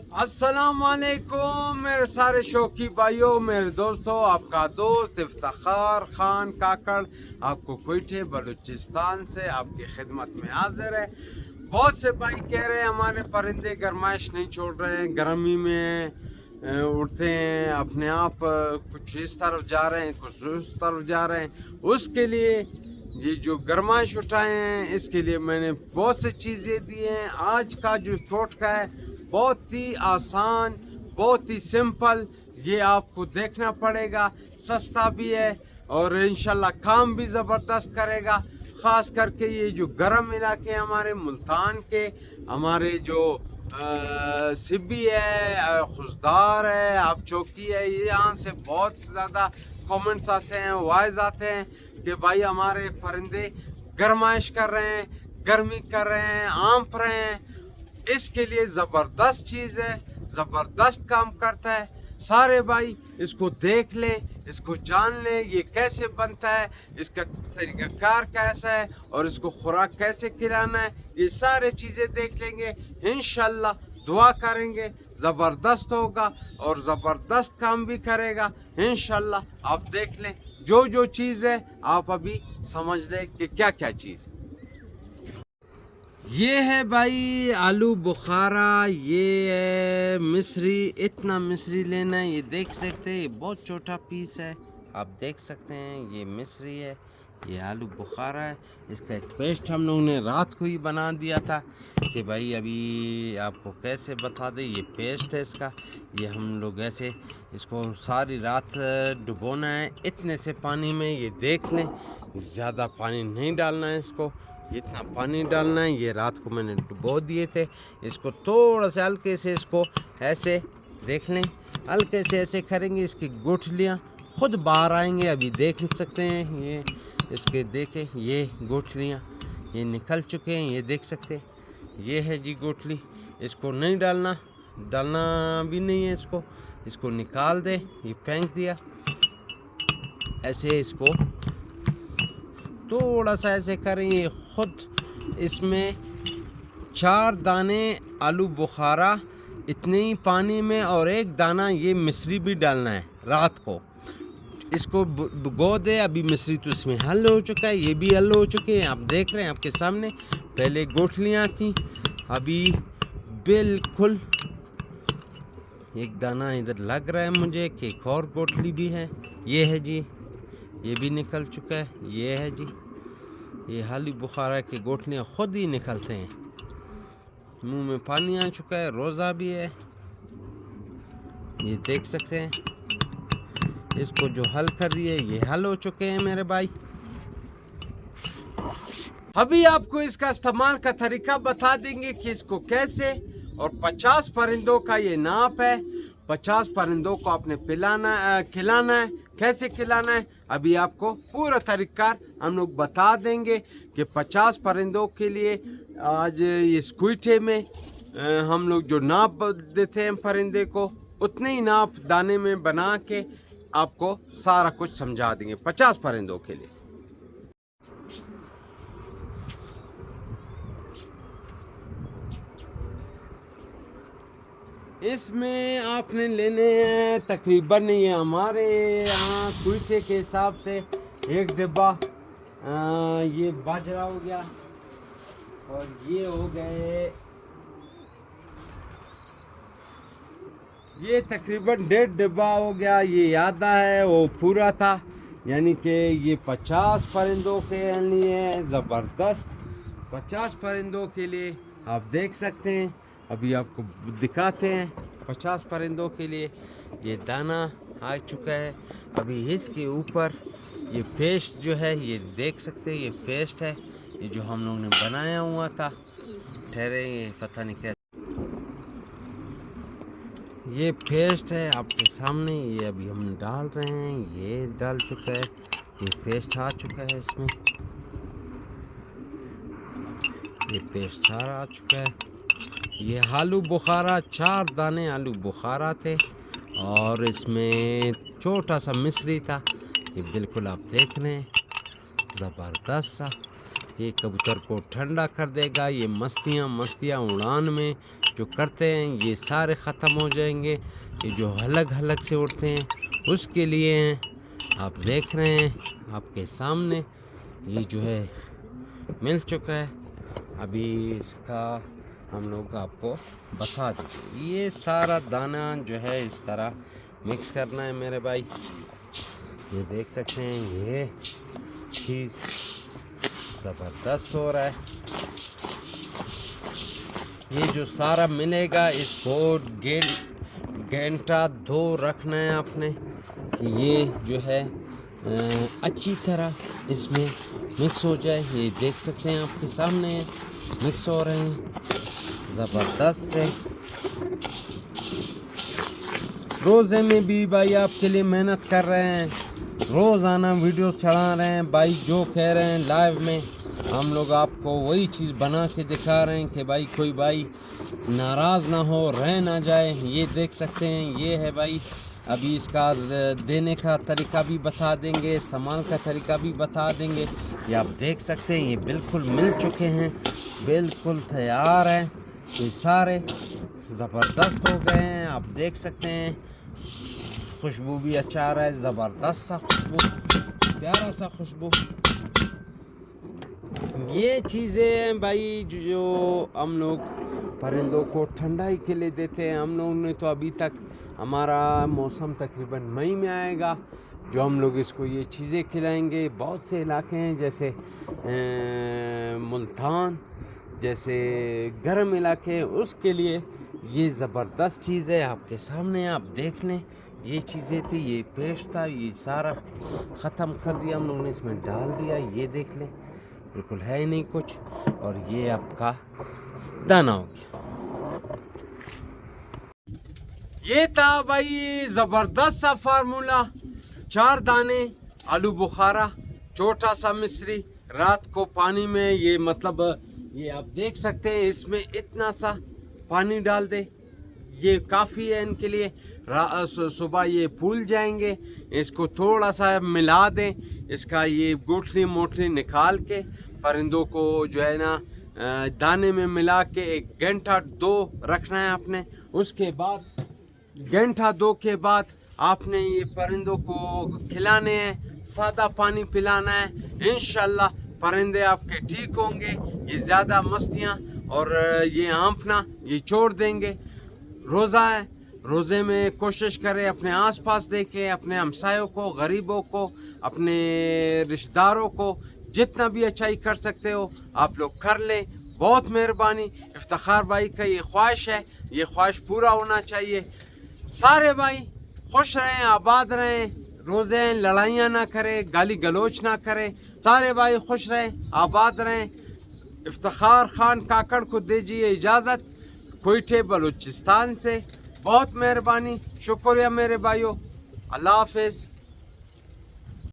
अस्सलाम वालेकुम मेरे सारे शौकी भाइयों, मेरे दोस्तों। आपका दोस्त इफ्तिखार खान काकड़ आपको क्वेटे बलूचिस्तान से आपकी खिदमत में हाजिर है। बहुत से भाई कह रहे हैं हमारे परिंदे गरमाइश नहीं छोड़ रहे हैं, गर्मी में उड़ते हैं अपने आप, कुछ इस तरफ जा रहे हैं, कुछ उस तरफ जा रहे हैं। उसके लिए ये जो गरमाइश उठाए हैं, इसके लिए मैंने बहुत सी चीज़ें दी हैं। आज का जो टोटका है बहुत ही आसान, बहुत ही सिंपल। ये आपको देखना पड़ेगा, सस्ता भी है और इंशाल्लाह काम भी ज़बरदस्त करेगा। ख़ास करके ये जो गर्म इलाके हैं हमारे मुल्तान के, हमारे जो सिब्बी है, खुशदार है, आप चौकी है, ये यहाँ से बहुत ज़्यादा कमेंट्स आते हैं, वॉइस आते हैं कि भाई हमारे परिंदे गरमाइश कर रहे हैं, गर्मी कर रहे हैं, आंप रहे हैं। इसके लिए ज़बरदस्त चीज़ है, ज़बरदस्त काम करता है। सारे भाई इसको देख लें, इसको जान लें, ये कैसे बनता है, इसका तरीक़ाकार कैसा है और इसको खुराक कैसे खिलाना है। ये सारे चीज़ें देख लेंगे, इंशाल्लाह दुआ करेंगे, ज़बरदस्त होगा और ज़बरदस्त काम भी करेगा इंशाल्लाह। आप देख लें, जो जो चीज़ है आप अभी समझ लें कि क्या क्या चीज़। ये है भाई आलू बुखारा, ये है मिश्री। इतना मिश्री लेना है, ये देख सकते हैं, ये बहुत छोटा पीस है, आप देख सकते हैं। ये मिश्री है, ये आलू बुखारा है। इसका एक पेस्ट हम लोगों ने रात को ही बना दिया था कि भाई अभी आपको कैसे बता दें। ये पेस्ट है इसका, ये हम लोग ऐसे इसको सारी रात डुबोना है इतने से पानी में। ये देख लें, ज़्यादा पानी नहीं डालना है इसको, इतना पानी डालना है। ये रात को मैंने डुबो दिए थे। इसको थोड़ा सा हल्के से इसको ऐसे देख लें, हल्के से ऐसे करेंगे, इसकी गुठलियाँ खुद बाहर आएंगे। अभी देख सकते हैं, ये इसके देखे, ये गुठलियाँ ये निकल चुके हैं, ये देख सकते हैं। ये है जी गुठली, इसको नहीं डालना, डालना भी नहीं है इसको। इसको निकाल दे, ये फेंक दिया ऐसे। इसको थोड़ा सा ऐसे करें, ये खुद इसमें 4 दाने आलू बुखारा इतने ही पानी में और 1 दाना ये मिश्री भी डालना है रात को। इसको भिगो दे। अभी मिश्री तो इसमें हल हो चुका है, ये भी हल हो चुके हैं, आप देख रहे हैं आपके सामने। पहले गोठलियाँ थी, अभी बिल्कुल 1 दाना इधर लग रहा है मुझे कि एक और गोठली भी है। ये है जी, ये भी निकल चुका है। ये है जी, ये आलू बुखारा की गोठलियाँ खुद ही निकलते हैं। मुंह में पानी आ चुका है, रोज़ा भी है, ये देख सकते हैं। इसको जो हल कर रही है, ये हल हो चुके हैं मेरे भाई। अभी आपको इसका इस्तेमाल का तरीका बता देंगे कि इसको कैसे। और 50 परिंदों का ये नाप है, 50 परिंदों को आपने खिलाना है। कैसे खिलाना है अभी आपको पूरा तरीका हम लोग बता देंगे कि 50 परिंदों के लिए आज ये स्क्वीटे में हम लोग जो नाप देते हैं परिंदे को, उतने ही नाप दाने में बना के आपको सारा कुछ समझा देंगे 50 परिंदों के लिए। इसमें आपने लेने हैं तकरीबन, ये हमारे यहाँ क्वीटे के हिसाब से 1 डिब्बा ये बाजरा हो गया और ये हो गए, ये तकरीबन 1.5 डिब्बा हो गया। ये आधा है, वो पूरा था, यानी कि ये 50 परिंदों के लिए ज़बरदस्त। 50 परिंदों के लिए आप देख सकते हैं, अभी आपको दिखाते हैं। 50 परिंदों के लिए ये दाना आ चुका है। अभी इसके ऊपर ये पेस्ट जो है, ये देख सकते हैं, ये पेस्ट है, ये जो हम लोग ने बनाया हुआ था। ठहरे, ये पता नहीं कैसे, ये पेस्ट है आपके सामने, ये अभी हम डाल रहे हैं। ये डाल चुका है, ये पेस्ट आ चुका है इसमें, ये पेस्ट सारा आ चुका है। ये आलू बुखारा, 4 दाने आलू बुखारा थे और इसमें छोटा सा मिश्री था। ये बिल्कुल आप देख रहे हैं, ज़बरदस्त सा। ये कबूतर को ठंडा कर देगा। ये मस्तियाँ उड़ान में जो करते हैं ये सारे ख़त्म हो जाएंगे। ये जो हलक हलक से उड़ते हैं उसके लिए हैं। आप देख रहे हैं आपके सामने ये जो है मिल चुका है। अभी इसका हम लोग आपको बता देंगे। ये सारा दाना जो है इस तरह मिक्स करना है मेरे भाई। ये देख सकते हैं ये चीज़ ज़बरदस्त हो रहा है। ये जो सारा मिलेगा इसको घंटा 2 रखना है आपने कि ये जो है अच्छी तरह इसमें मिक्स हो जाए। ये देख सकते हैं आपके सामने मिक्स हो रहे हैं ज़बरदस्त से। रोज़े में भी भाई आपके लिए मेहनत कर रहे हैं, रोज़ाना वीडियोस चढ़ा रहे हैं भाई। जो कह रहे हैं लाइव में हम लोग आपको वही चीज़ बना के दिखा रहे हैं कि भाई कोई भाई नाराज़ ना हो, रह ना जाए। ये देख सकते हैं ये है भाई। अभी इसका देने का तरीका भी बता देंगे, इस्तेमाल का तरीका भी बता देंगे। ये आप देख सकते हैं ये बिल्कुल मिल चुके हैं, बिल्कुल तैयार हैं। ये सारे ज़बरदस्त हो गए हैं। आप देख सकते हैं खुशबू भी अच्छा आ रहा है, ज़बरदस्त सा खुशबू, प्यारा सा खुशबू। ये चीज़ें भाई जो हम लोग परिंदों को ठंडाई के लिए देते हैं। हम लोगों ने तो अभी तक हमारा मौसम तकरीबन मई में आएगा जो हम लोग इसको ये चीज़ें खिलाएंगे। बहुत से इलाके हैं जैसे मुल्तान जैसे गर्म इलाके, उसके लिए ये ज़बरदस्त चीज़ है। आपके सामने आप देख लें ये चीज़ें थी, ये पेस्ट था, ये सारा ख़त्म कर दिया हम लोगों ने, इसमें डाल दिया। ये देख लें बिल्कुल है ही नहीं कुछ, और ये आपका दाना हो गया। ये था भाई ज़बरदस्त सा फार्मूला। 4 दाने आलू बुखारा, छोटा सा मिश्री, रात को पानी में ये मतलब ये आप देख सकते हैं इसमें इतना सा पानी डाल दे, ये काफ़ी है इनके लिए। सुबह ये फूल जाएंगे, इसको थोड़ा सा मिला दें, इसका ये गुठली मोटली निकाल के परिंदों को जो है ना दाने में मिला के 1 घंटा 2 रखना है आपने। उसके बाद 1 घंटा 2 के बाद आपने ये परिंदों को खिलाने हैं, सादा पानी पिलाना है। इंशाल्लाह परिंदे आपके ठीक होंगे। ये ज़्यादा मस्तियाँ और ये आंफना ये छोड़ देंगे। रोज़ा है, रोज़े में कोशिश करें अपने आसपास देखें, अपने हमसायों को, गरीबों को, अपने रिश्तेदारों को जितना भी अच्छाई कर सकते हो आप लोग कर लें। बहुत मेहरबानी। इफ्तिखार भाई का ये ख्वाहिश है, ये ख्वाहिश पूरा होना चाहिए। सारे भाई खुश रहें, आबाद रहें, रोज़े लड़ाइयाँ ना करें, गाली गलोच ना करें। सारे भाई खुश रहें, आबाद रहें। इफ्तिखार खान काकड़ को दीजिए इजाज़त कोयटे बलूचिस्तान से। बहुत मेहरबानी, शुक्रिया मेरे भाइयों। अल्लाह हाफ़िज़।